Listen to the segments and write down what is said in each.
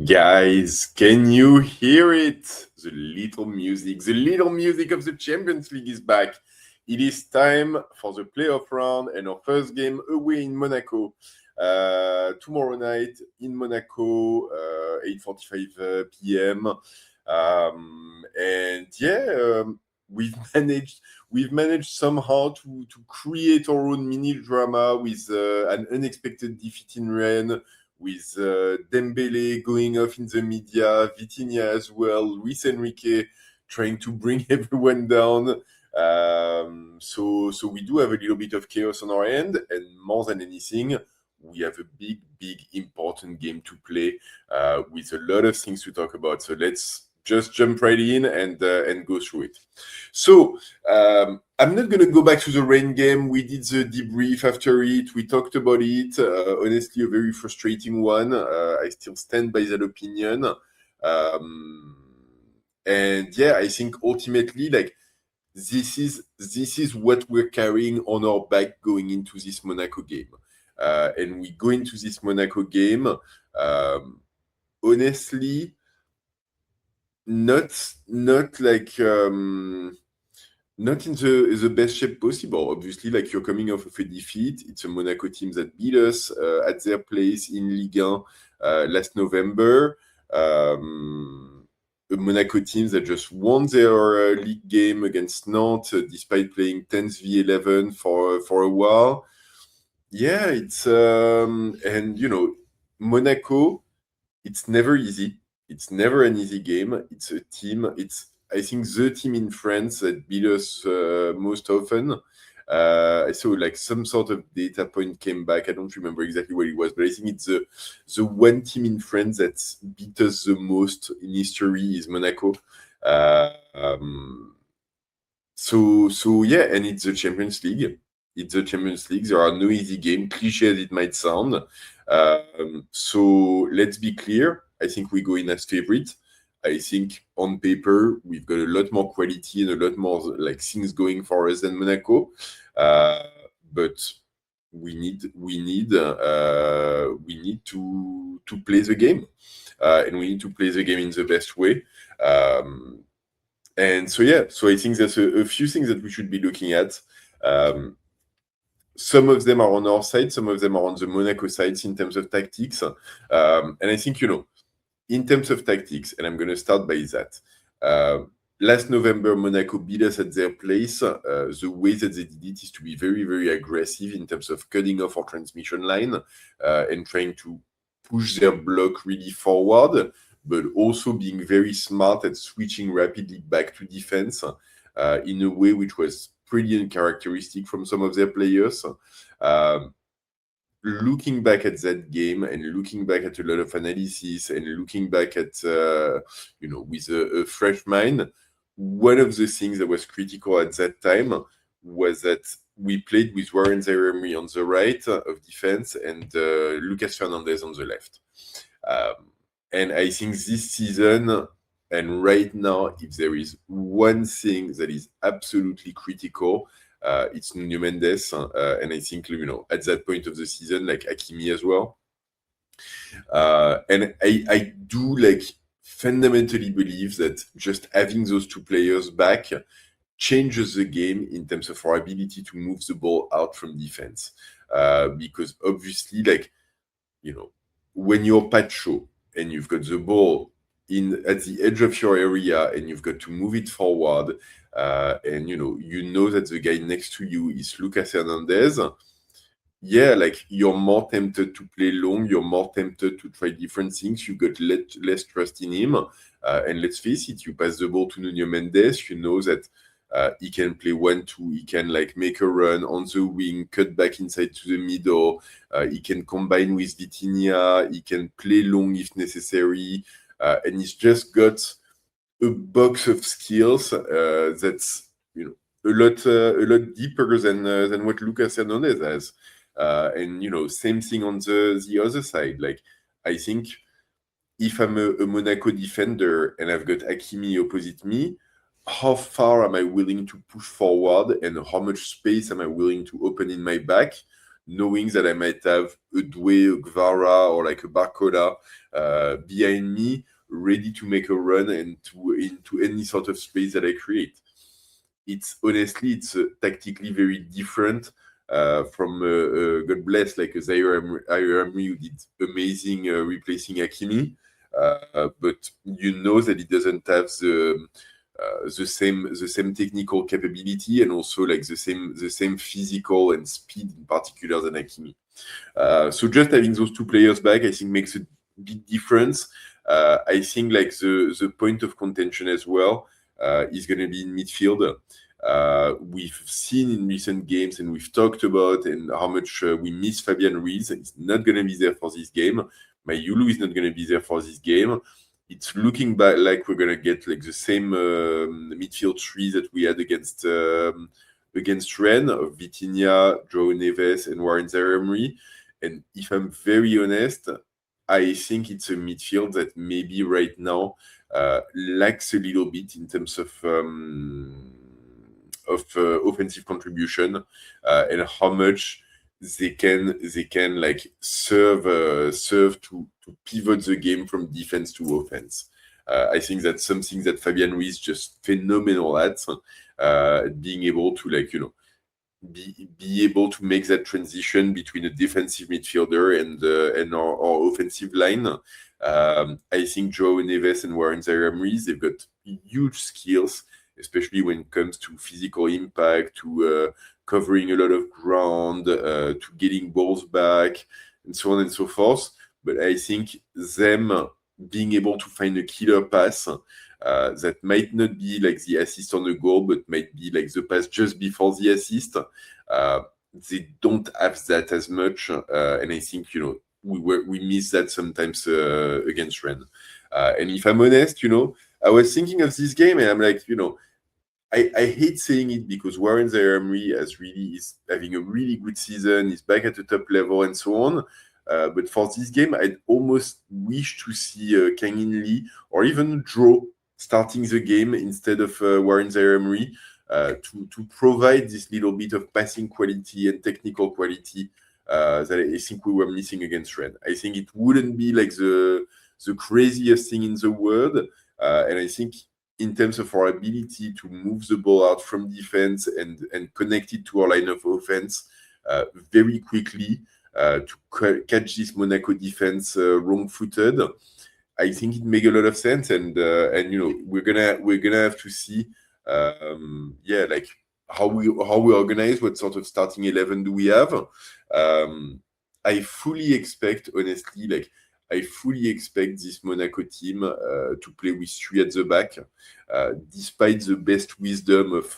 Guys, can you hear it? The little music of the Champions League is back. It is time for the playoff round and our first game away in Monaco. Tomorrow night in Monaco, 8:45 p.m. We've managed somehow to create our own mini drama with an unexpected defeat in Rennes, with Dembele going off in the media, Vitinha as well, Luis Enrique trying to bring everyone down. So we do have a little bit of chaos on our end, and more than anything, we have a big, important game to play with a lot of things to talk about. So let's just jump right in and go through it. So I'm not going to go back to the rain game. We did the debrief after it. We talked about it. Honestly, a very frustrating one. I still stand by that opinion. I think ultimately, this is what we're carrying on our back going into this Monaco game. And we go into this Monaco game, honestly, not in the best shape possible. Obviously, you're coming off of a defeat. It's a Monaco team that beat us at their place in Ligue 1 last November. A Monaco team that just won their league game against Nantes despite playing 10th v11 for a while. Yeah, it's Monaco, it's never easy. It's never an easy game. It's a team. It's, I think, the team in France that beat us most often. I saw some sort of data point came back. I don't remember exactly what it was, but I think it's the one team in France that beat us the most in history is Monaco. So yeah, and it's the Champions League. It's the Champions League. There are no easy games, cliche as it might sound. So let's be clear. I think we go in as favorite. I think on paper we've got a lot more quality and a lot more things going for us than Monaco. But we need to play the game, and we need to play the game in the best way. So I think there's a few things that we should be looking at. Some of them are on our side, some of them are on the Monaco side in terms of tactics. And I think, in terms of tactics, and I'm going to start by that. Last November, Monaco beat us at their place. The way that they did it is to be very, very aggressive in terms of cutting off our transmission line and trying to push their block really forward, but also being very smart at switching rapidly back to defense in a way which was pretty uncharacteristic from some of their players. Looking back at that game and looking back at a lot of analysis and looking back at, with a fresh mind, one of the things that was critical at that time was that we played with Warren Zaire-Emery on the right of defense and Lucas Fernandez on the left. And I think this season, and right now, if there is one thing that is absolutely critical, it's Nuno Mendes. And I think, at that point of the season, Hakimi as well. And I do fundamentally believe that just having those two players back changes the game in terms of our ability to move the ball out from defense. Because obviously, when you're Pacho and you've got the ball at the edge of your area and you've got to move it forward, and you know that the guy next to you is Lucas Hernandez, you're more tempted to play long, you're more tempted to try different things, you got less trust in him, and let's face it, you pass the ball to Nuno Mendes, you know that he can play 1-2, he can make a run on the wing, cut back inside to the middle, he can combine with Vitinha, he can play long if necessary, and he's just got a box of skills that's a lot deeper than what Lucas Hernandez has. And same thing on the other side. I think if I'm a Monaco defender and I've got Hakimi opposite me, how far am I willing to push forward and how much space am I willing to open in my back knowing that I might have a Doué, a Gvara, or like a Barcola behind me, ready to make a run and into any sort of space that I create. It's honestly, it's tactically very different from God bless, like a Zaire Emery who did amazing replacing Hakimi, but you know that it doesn't have the same technical capability and also like the same physical and speed in particular than Hakimi. So just having those two players back, I think, makes a big difference. I think like the point of contention as well is going to be in midfield. We've seen in recent games and we've talked about and how much we miss Fabian Ruiz. He's not going to be there for this game. Mayulu is not going to be there for this game. It's looking back like we're going to get like the same midfield three that we had against Rennes of Vitinha, João Neves, and Warren Zaire-Emery. And if I'm very honest, I think it's a midfield that maybe right now lacks a little bit in terms of offensive contribution and how much they can like serve to pivot the game from defense to offense. I think that's something that Fabian Ruiz just phenomenal at, being able to like be able to make that transition between a defensive midfielder and our offensive line. I think João Neves and Warren Zaire-Emery, they've got huge skills, especially when it comes to physical impact, to covering a lot of ground, to getting balls back, and so on and so forth. But I think them being able to find a killer pass that might not be like the assist on the goal, but might be like the pass just before the assist. They don't have that as much, and I think we miss that sometimes against Rennes. And if I'm honest, I was thinking of this game, and I'm like, I hate saying it because Warren Zaire-Emery is having a really good season. He's back at the top level and so on. But for this game, I'd almost wish to see Kang-in Lee or even Draw starting the game instead of Warren Zaire-Emery to provide this little bit of passing quality and technical quality that I think we were missing against Rennes. I think it wouldn't be like the craziest thing in the world. And I think in terms of our ability to move the ball out from defense and connect it to our line of offense very quickly to catch this Monaco defense wrong-footed, I think it makes a lot of sense. And we're gonna have to see, like how we organize, what sort of starting 11 do we have. I fully expect, honestly, I fully expect this Monaco team to play with three at the back, despite the best wisdom of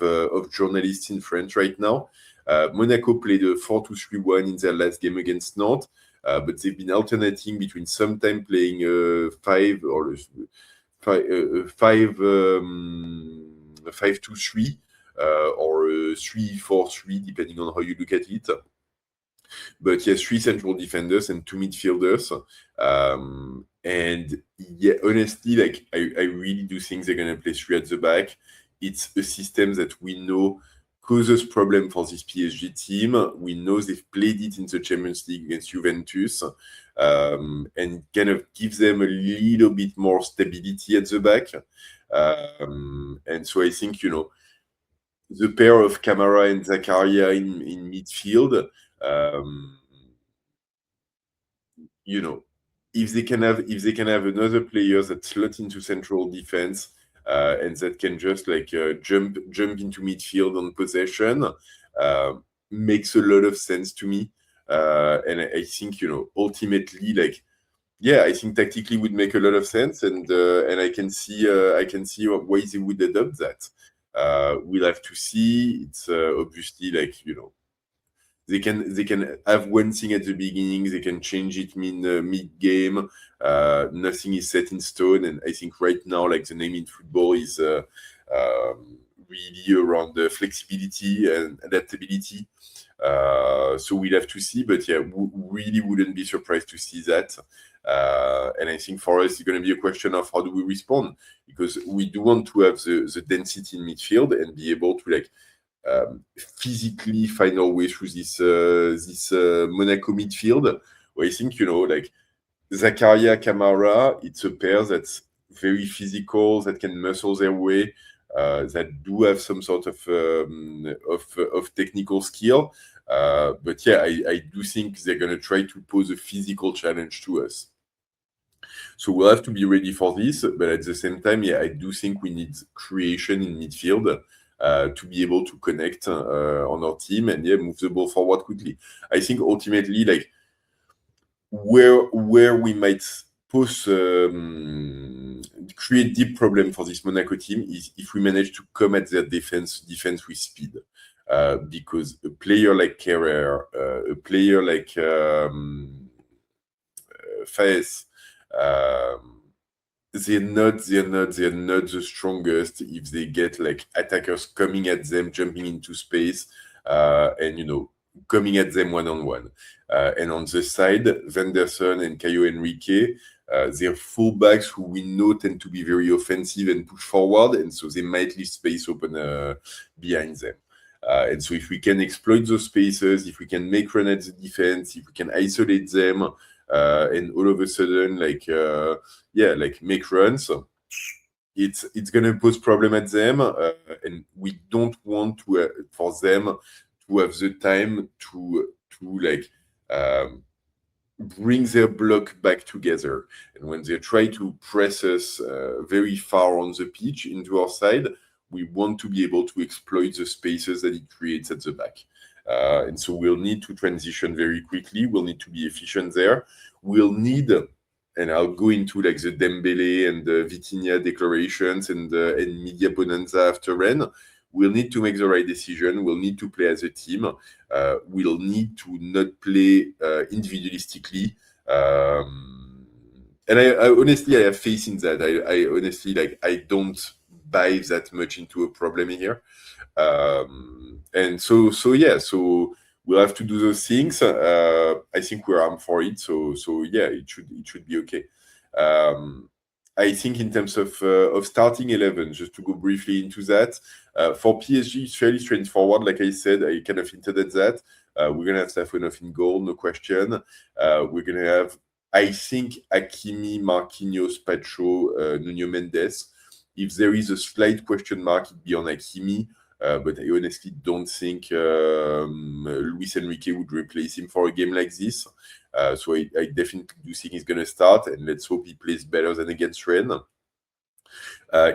journalists in France right now. Monaco played a 4-2-3-1 in their last game against Nantes, but they've been alternating between sometime playing 5-2-3 or 3-4-3, depending on how you look at it. But yes, three central defenders and two midfielders. And yeah, honestly, I really do think they're going to play three at the back. It's a system that we know causes problem for this PSG team. We know they've played it in the Champions League against Juventus, and kind of gives them a little bit more stability at the back. And so I think, the pair of Camara and Zakaria in midfield, if they can have another player that slot into central defense and that can just jump into midfield on possession, makes a lot of sense to me. And I think ultimately, I think tactically would make a lot of sense, and I can see why they would adopt that. We'll have to see. It's obviously they can have one thing at the beginning, they can change it mid game. Nothing is set in stone, and I think right now, the name in football is really around the flexibility and adaptability. So we'll have to see, but yeah, really wouldn't be surprised to see that. And I think for us, it's going to be a question of how do we respond, because we do want to have the density in midfield and be able to physically find our way through this Monaco midfield. Where I think, like Zakaria, Kamara, it's a pair that's very physical, that can muscle their way, that do have some sort of technical skill. But yeah, I do think they're going to try to pose a physical challenge to us. So we'll have to be ready for this. But at the same time, yeah, I do think we need creation in midfield to be able to connect on our team and move the ball forward quickly. I think ultimately, like where we might pose create deep problem for this Monaco team is if we manage to come at their defense with speed. Because a player like Kerrer, a player like Faes, they're not the strongest if they get like attackers coming at them, jumping into space, and coming at them one-on-one. And on the side, Venderson and Caio Henrique, they're fullbacks who we know tend to be very offensive and push forward, and so they might leave space open behind them. And so if we can exploit those spaces, if we can make run at the defense, if we can isolate them, and all of a sudden, make runs, it's gonna pose problem at them, and we don't want for them to have the time to bring their block back together. And when they try to press us very far on the pitch into our side, we want to be able to exploit the spaces that it creates at the back. And so we'll need to transition very quickly. We'll need to be efficient there. We'll need, and I'll go into like the Dembele and the Vitinha declarations and media bonanza after Rennes. We'll need to make the right decision. We'll need to play as a team. We'll need to not play individualistically. And I honestly, I have faith in that. I honestly, I don't buy that much into a problem here. And so we'll have to do those things. I think we're armed for it. So yeah, it should be okay. I think in terms of starting 11, just to go briefly into that, for PSG, it's fairly straightforward. Like I said, I kind of hinted at that. We're going to have Safonov in goal, no question. We're going to have, I think, Hakimi, Marquinhos, Pacho, Nuno Mendes. If there is a slight question mark, it'd be on Hakimi. But I honestly don't think Luis Enrique would replace him for a game like this. So I definitely do think he's going to start, and let's hope he plays better than against Rennes.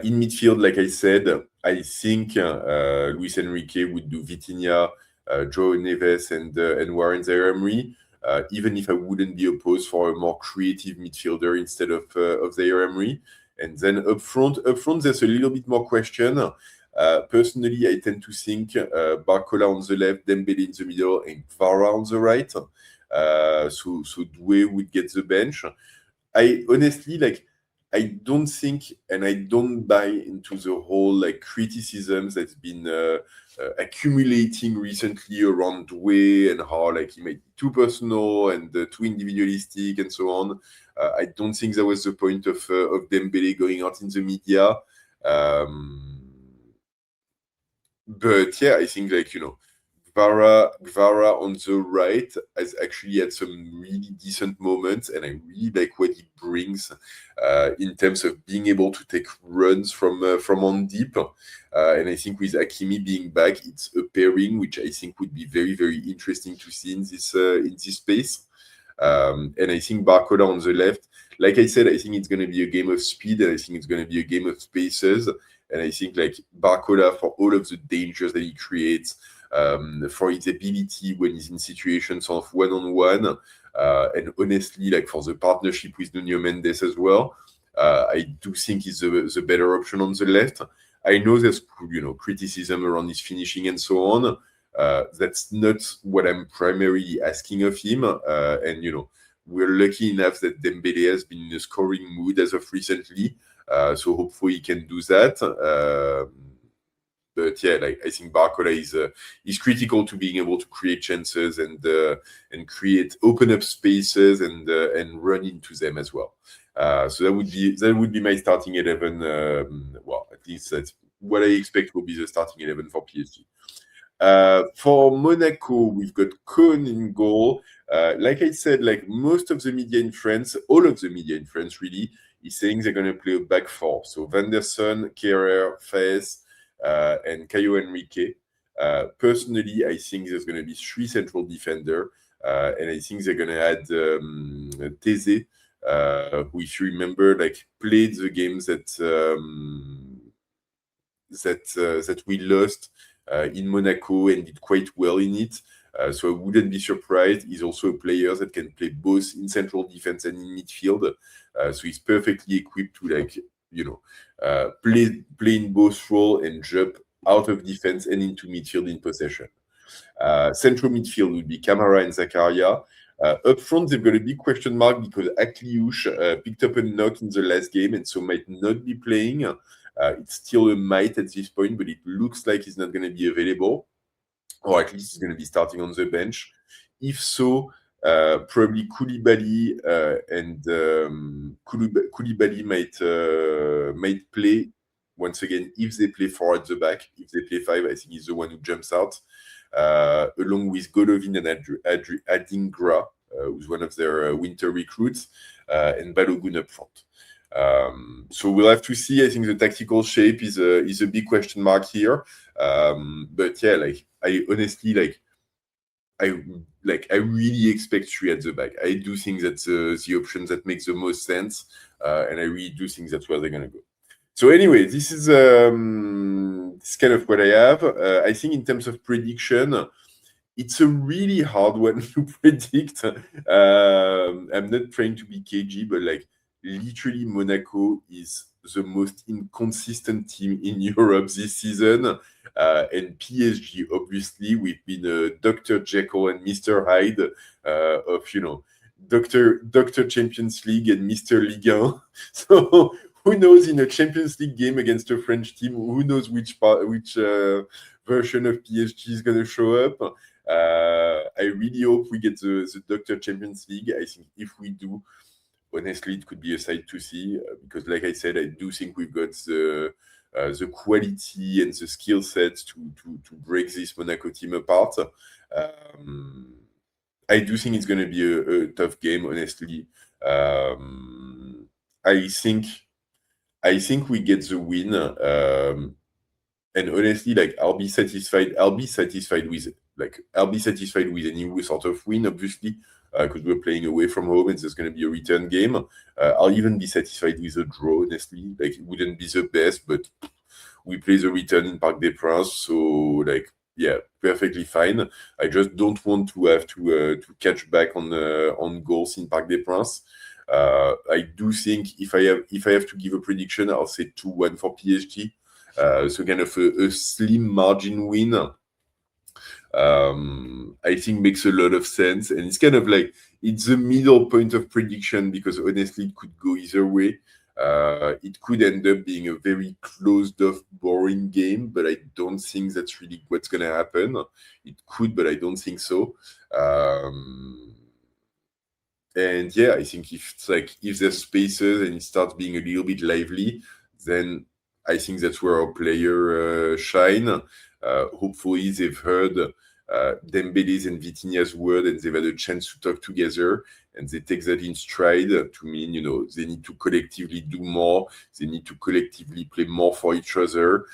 In midfield, like I said, I think Luis Enrique would do Vitinha, João Neves, and Warren Zaire-Emery, even if I wouldn't be opposed for a more creative midfielder instead of Zaire-Emery. And then up front, there's a little bit more question. Personally, I tend to think Barcola on the left, Dembele in the middle, and Kvara on the right. So Doué would get the bench. I honestly, I don't think, and I don't buy into the whole criticisms that's been accumulating recently around Doué and how he made it too personal and too individualistic and so on. I don't think that was the point of Dembele going out in the media. But yeah, I think Kvara on the right has actually had some really decent moments, and I really like what he brings in terms of being able to take runs from on deep. And I think with Hakimi being back, it's a pairing which I think would be very, very interesting to see in this space. And I think Barcola on the left, like I said, I think it's going to be a game of speed, and I think it's going to be a game of spaces. And I think Barcola, for all of the dangers that he creates, for his ability when he's in situations of one-on-one, and honestly, for the partnership with Nuno Mendes as well, I do think he's the better option on the left. I know there's criticism around his finishing and so on. That's not what I'm primarily asking of him. And we're lucky enough that Dembele has been in a scoring mood as of recently. So hopefully he can do that. But yeah, I think Barcola is critical to being able to create chances and open up spaces and run into them as well. So that would be my starting 11. Well, at least that's what I expect will be the starting 11 for PSG. For Monaco, we've got Cohn in goal. Like I said, like most of the media in France, all of the media in France really, is saying they're going to play a back four. So Van der Son, Kehrer, Faes, and Caio Henrique. Personally, I think there's going to be three central defenders, and I think they're going to add Teze, who, if you remember, like played the games that we lost in Monaco and did quite well in it. So I wouldn't be surprised. He's also a player that can play both in central defense and in midfield. So he's perfectly equipped to play in both roles and jump out of defense and into midfield in possession. Central midfield would be Camara and Zakaria. Up front, they've got a big question mark because Akliouche picked up a knock in the last game and so might not be playing. It's still a might at this point, but it looks like he's not going to be available, or at least he's going to be starting on the bench. If so, probably Koulibaly and Koulibaly might play once again if they play four at the back. If they play five, I think he's the one who jumps out, along with Golovin and Adingra, who's one of their winter recruits, and Balogun up front. So we'll have to see. I think the tactical shape is a big question mark here. But yeah, like I honestly I really expect three at the back. I do think that's the option that makes the most sense, and I really do think that's where they're gonna go. So anyway, this is kind of what I have. I think in terms of prediction, it's a really hard one to predict. I'm not trying to be cagey, but like literally Monaco is the most inconsistent team in Europe this season. And PSG, obviously, we've been Dr. Jekyll and Mr. Hyde of, Dr. Champions League and Mr. Ligue 1. So who knows in a Champions League game against a French team, who knows which version of PSG is going to show up. I really hope we get the Dr. Champions League. I think if we do, honestly, it could be a sight to see because, like I said, I do think we've got the quality and the skill sets to break this Monaco team apart. I do think it's going to be a tough game, honestly. I think we get the win. And honestly, like I'll be satisfied with any sort of win, obviously, because we're playing away from home and there's going to be a return game. I'll even be satisfied with a draw, honestly. Like it wouldn't be the best, but we play the return in Parc des Princes, so like yeah, perfectly fine. I just don't want to have to catch back on goals in Parc des Princes. I do think if I have to give a prediction, I'll say 2-1 for PSG. So kind of a slim margin win, I think makes a lot of sense. And it's kind of like, it's the middle point of prediction because honestly, it could go either way. It could end up being a very closed off, boring game, but I don't think that's really what's going to happen. It could, but I don't think so. And yeah, I think if there's spaces and it starts being a little bit lively, then I think that's where our player shine. Hopefully, they've heard Dembele's and Vitinha's word, and they've had a chance to talk together, and they take that in stride to mean, they need to collectively do more. They need to collectively play more for each other,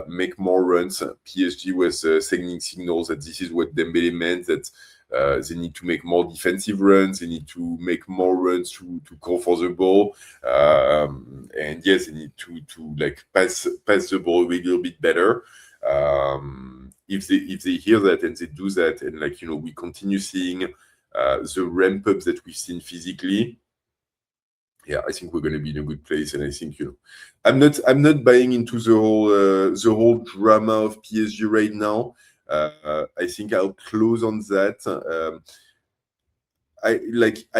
make more runs. PSG was sending signals that this is what Dembele meant, that they need to make more defensive runs. They need to make more runs to call for the ball. And yes, they need to like pass the ball a little bit better. If they hear that and they do that, and we continue seeing the ramp up that we've seen physically, yeah, I think we're going to be in a good place. And I think I'm not buying into the whole drama of PSG right now. I think I'll close on that. I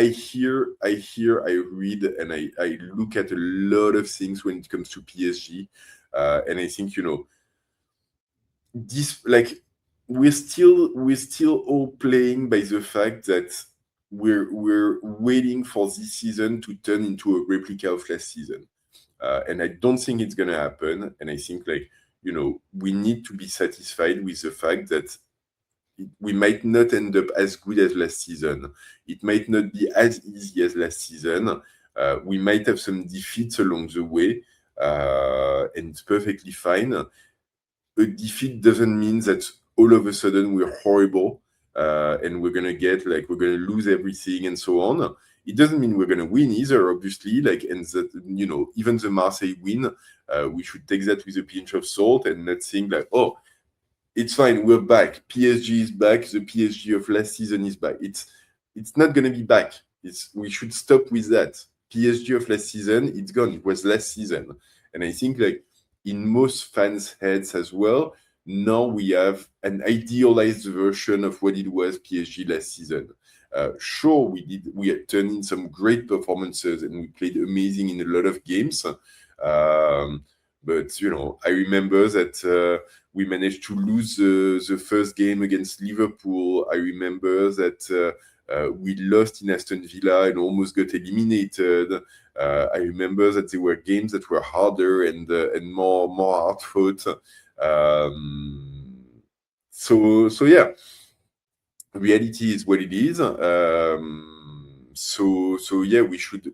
hear, I read, and I look at a lot of things when it comes to PSG, and I think this we're still all playing by the fact that we're waiting for this season to turn into a replica of last season, and I don't think it's gonna happen. And I think we need to be satisfied with the fact that we might not end up as good as last season. It might not be as easy as last season. We might have some defeats along the way, and it's perfectly fine. A defeat doesn't mean that all of a sudden we're horrible, and we're gonna lose everything and so on. It doesn't mean we're gonna win either, obviously. And that, even the Marseille win, we should take that with a pinch of salt and not think like, oh, it's fine, we're back. PSG is back. The PSG of last season is back. It's not gonna be back. We should stop with that. PSG of last season, it's gone. It was last season, and I think in most fans' heads as well, now we have an idealized version of what it was PSG last season. Sure, we had turned in some great performances and we played amazing in a lot of games. But I remember that we managed to lose the first game against Liverpool. I remember that we lost in Aston Villa and almost got eliminated. I remember that there were games that were harder and more hard fought. So yeah, reality is what it is. So yeah, we should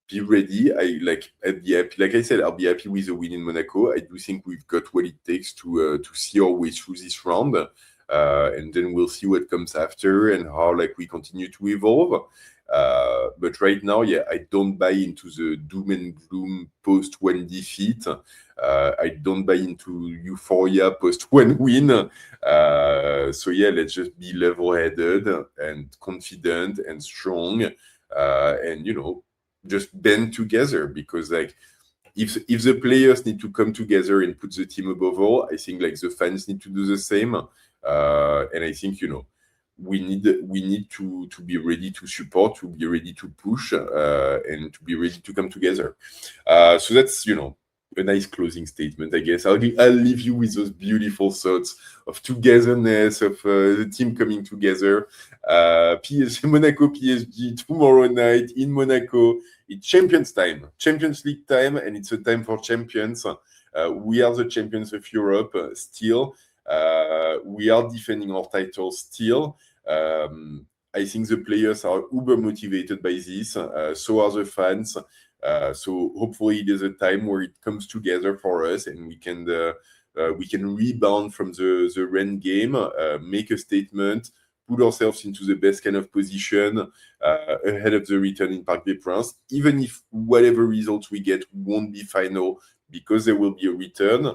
be ready. I'd be happy. Like I said, I'll be happy with the win in Monaco. I do think we've got what it takes to see our way through this round, and then we'll see what comes after and how we continue to evolve. But right now, yeah, I don't buy into the doom and gloom post one defeat. I don't buy into euphoria post one win. So yeah, let's just be level-headed and confident and strong, and just band together, because if the players need to come together and put the team above all, I think the fans need to do the same, and I think we need to be ready to support, to be ready to push, and to be ready to come together. So that's a nice closing statement, I guess. I'll leave you with those beautiful thoughts of togetherness, of the team coming together. Monaco PSG tomorrow night in Monaco. It's Champions League time, and it's a time for champions. We are the champions of Europe still. We are defending our title still. I think the players are uber motivated by this. So are the fans. So hopefully there's a time where it comes together for us, and we can rebound from the Rennes game, make a statement, put ourselves into the best kind of position ahead of the return in Parc des Princes, even if whatever results we get won't be final, because there will be a return.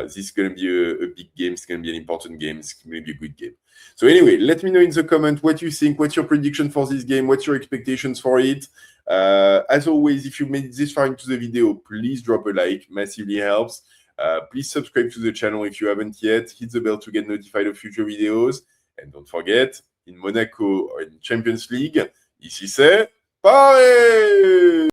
This is going to be a big game. It's going to be an important game. It's going to be a good game. So anyway, let me know in the comment what you think. What's your prediction for this game? What's your expectations for it? As always, if you made it this far into the video, please drop a like. Massively helps. Please subscribe to the channel if you haven't yet. Hit the bell to get notified of future videos. And don't forget, in Monaco or in Champions League, ici c'est Paris!